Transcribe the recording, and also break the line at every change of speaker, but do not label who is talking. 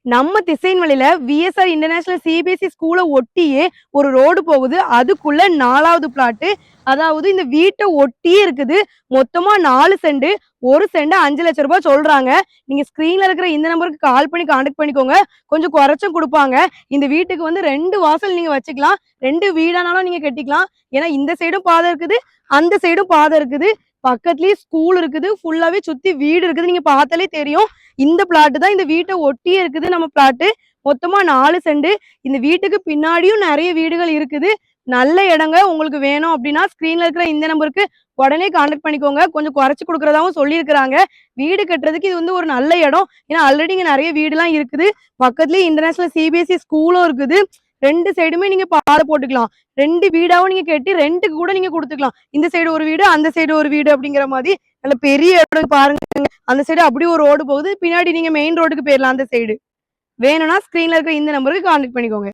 நம்ம திசைன்வழியில VSR international CBSE ஸ்கூலை ஒட்டியே ஒரு ரோடு போகுது. அதுக்குள்ள 4வது பிளாட்டு. அதாவது இந்த வீட்டை ஒட்டியே இருக்குது. மொத்தமா 4 சென்ட். 1 சென்ட் 5 லட்சம் ரூபாய் சொல்றாங்க. நீங்க ஸ்கிரீன்ல இருக்கிற இந்த நம்பருக்கு கால் பண்ணி கான்டாக்ட் பண்ணிக்கோங்க. கொஞ்சம் குறைச்சும் கொடுப்பாங்க. இந்த வீட்டுக்கு வந்து 2 வாசல் நீங்க வச்சுக்கலாம். 2 வீடானாலும் நீங்க கட்டிக்கலாம். ஏன்னா இந்த சைடும் பாதை இருக்குது, அந்த சைடும் பாதை இருக்குது. பக்கத்துலயே ஸ்கூல் இருக்குது. ஃபுல்லாவே சுத்தி வீடு இருக்குது. நீங்க பார்த்தாலே தெரியும். இந்த பிளாட் தான் இந்த வீட்டை ஒட்டியே இருக்குது. நம்ம பிளாட்டு மொத்தமா 4 சென்ட். இந்த வீட்டுக்கு பின்னாடியும் நிறைய வீடுகள் இருக்குது. நல்ல இடங்க. உங்களுக்கு வேணும் அப்படின்னா ஸ்கிரீன்ல இருக்கிற இந்த நம்பருக்கு உடனே கான்டாக்ட் பண்ணிக்கோங்க. கொஞ்சம் குறைச்சு கொடுக்கறதாவும் சொல்லியிருக்கிறாங்க. வீடு கட்டுறதுக்கு இது வந்து ஒரு நல்ல இடம். ஏன்னா ஆல்ரெடி இங்க நிறைய வீடுலாம் இருக்குது. பக்கத்துலயே இன்டர்நேஷனல் சிபிஎஸ்இ ஸ்கூலும் இருக்குது. 2 சைடுமே நீங்க பாதை போட்டுக்கலாம். 2 வீடாவும் நீங்க கட்டி ரெண்டுக்கு கூட நீங்க கொடுத்துக்கலாம். இந்த சைடு ஒரு வீடு, அந்த சைடு ஒரு வீடு அப்படிங்கிற மாதிரி நல்ல பெரிய இடம் பாருங்க. அந்த சைடு அப்படி ஒரு ரோடு போகுது. பின்னாடி நீங்க மெயின் ரோடுக்கு போயிடலாம். அந்த சைடு வேணும்னா ஸ்கிரீன்ல இருக்க இந்த நம்பருக்கு கான்டாக்ட் பண்ணிக்கோங்க.